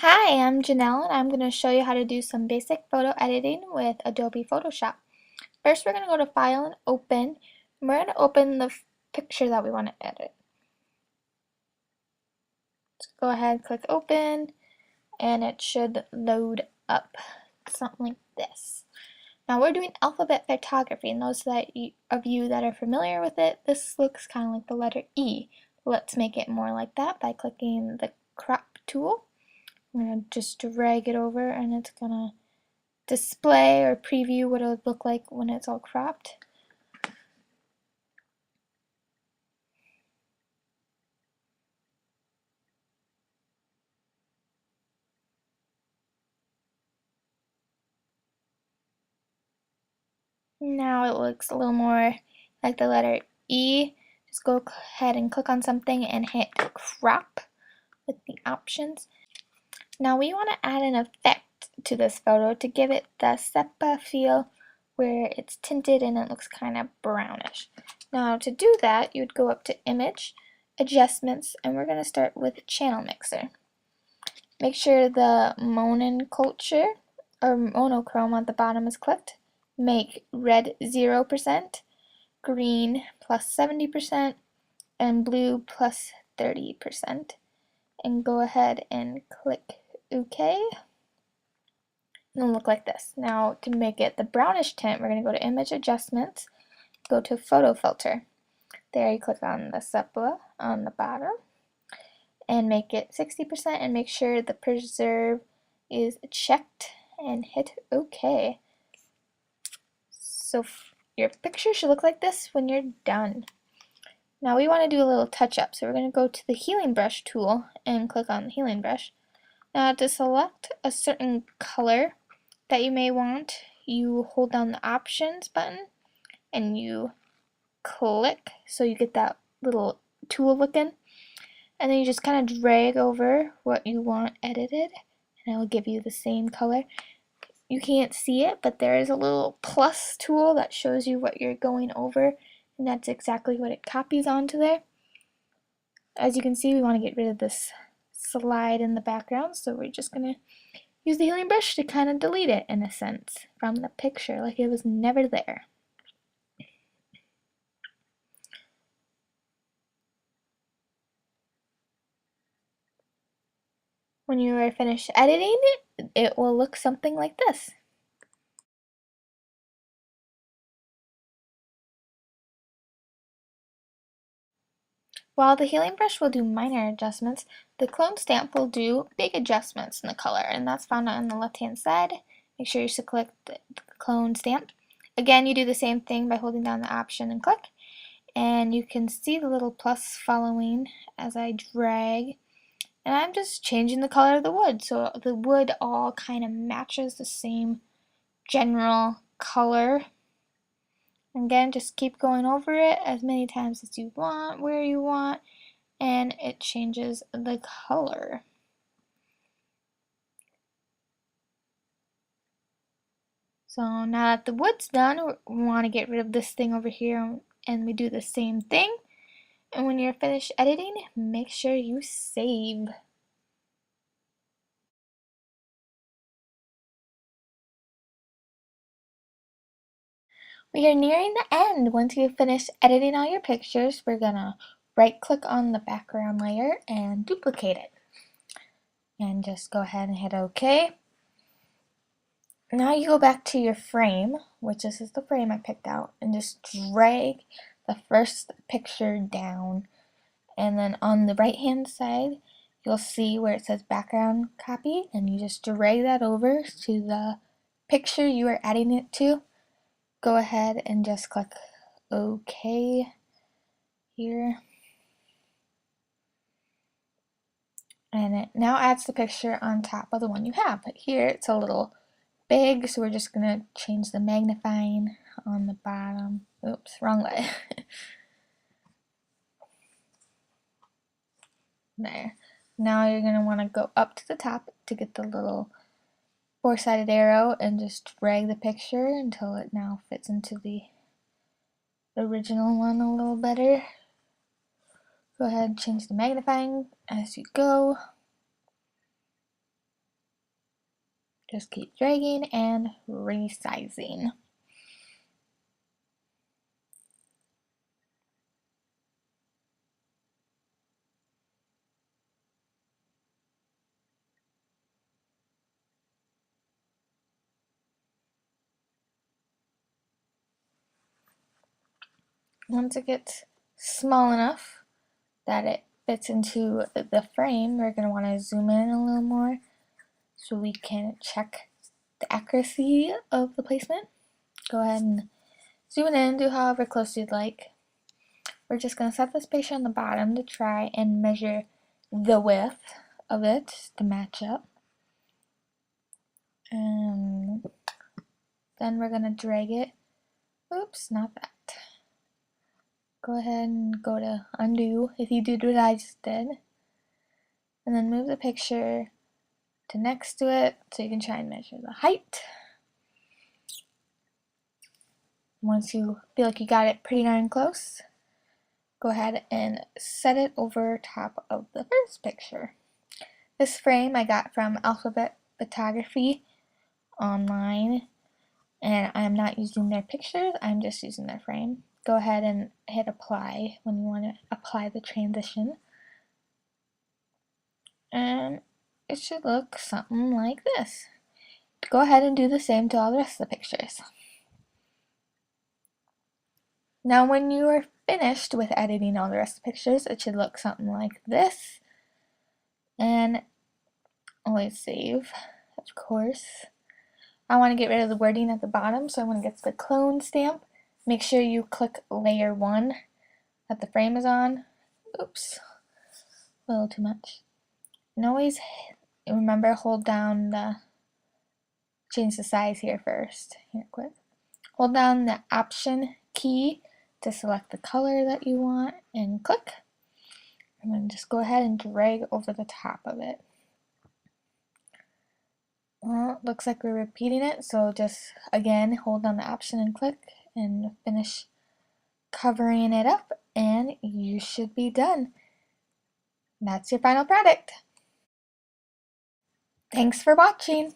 Hi, I'm Janelle and I'm going to show you how to do some basic photo editing with Adobe Photoshop. First, we're going to go to File and Open, and we're going to open the picture that we want to edit. So go ahead, click Open, and it should load up something like this. Now we're doing alphabet photography, and those of you that are familiar with it, this looks kind of like the letter E. Let's make it more like that by clicking the Crop tool. I'm going to just drag it over and it's going to display or preview what it would look like when it's all cropped. Now it looks a little more like the letter E. Just go ahead and click on something and hit crop with the options. Now we want to add an effect to this photo to give it the sepia feel where it's tinted and it looks kind of brownish. Now to do that, you would go up to Image, Adjustments, and we're going to start with Channel Mixer. Make sure the monoculture or monochrome at the bottom is clicked. Make red 0%, green plus 70%, and blue plus 30%. And go ahead and click OK. And it'll look like this. Now to make it the brownish tint, we're going to go to Image Adjustments, go to Photo Filter. There you click on the sepia on the bottom and make it 60% and make sure the preserve is checked and hit OK. So your picture should look like this when you're done. Now we want to do a little touch up, so we're going to go to the healing brush tool and click on the healing brush. Now to select a certain color that you may want, you hold down the options button and you click so you get that little tool looking, and then you just kind of drag over what you want edited and it will give you the same color. You can't see it, but there is a little plus tool that shows you what you're going over, and that's exactly what it copies onto there. As you can see, we want to get rid of this slide in the background, so we're just going to use the healing brush to kind of delete it in a sense from the picture, like it was never there. When you are finished editing it will look something like this. While the healing brush will do minor adjustments, the clone stamp will do big adjustments in the color, and that's found on the left-hand side. Make sure you select the clone stamp. Again, you do the same thing by holding down the option and click, and you can see the little plus following as I drag. And I'm just changing the color of the wood, so the wood all kind of matches the same general color. Again, just keep going over it as many times as you want, where you want, and it changes the color. So now that the wood's done, we want to get rid of this thing over here, and we do the same thing. And when you're finished editing, make sure you save. We are nearing the end. Once you've finished editing all your pictures, we're gonna right click on the background layer and duplicate it. And just go ahead and hit OK. Now you go back to your frame, which this is the frame I picked out, and just drag the first picture down. And then on the right hand side, you'll see where it says background copy, and you just drag that over to the picture you are adding it to. Go ahead and just click OK here. And it now adds the picture on top of the one you have. But here it's a little big, so we're just going to change the magnifying on the bottom. Oops, wrong way. There. Now you're going to want to go up to the top to get the little four-sided arrow and just drag the picture until it now fits into the original one a little better. Go ahead and change the magnifying as you go. Just keep dragging and resizing. Once it gets small enough that it fits into the frame, we're going to want to zoom in a little more so we can check the accuracy of the placement. Go ahead and zoom it in, do however close you'd like. We're just going to set this picture on the bottom to try and measure the width of it to match up. And then we're going to drag it. Oops, not that. Go ahead and go to undo if you did what I just did. And then move the picture to next to it so you can try and measure the height. Once you feel like you got it pretty darn close, go ahead and set it over top of the first picture. This frame I got from Alphabet Photography online, and I'm not using their pictures, I'm just using their frame. Go ahead and hit apply when you want to apply the transition. And it should look something like this. Go ahead and do the same to all the rest of the pictures. Now when you are finished with editing all the rest of the pictures, it should look something like this. And always save, of course. I want to get rid of the wording at the bottom, so when it gets the clone stamp, make sure you click layer 1 that the frame is on. Oops, a little too much. And always remember, hold down the, change the size here first. Here, quick. Hold down the option key to select the color that you want and click. And then just go ahead and drag over the top of it. Well, it looks like we're repeating it, so just again hold down the option and click and finish covering it up, and you should be done. That's your final product. Thanks for watching.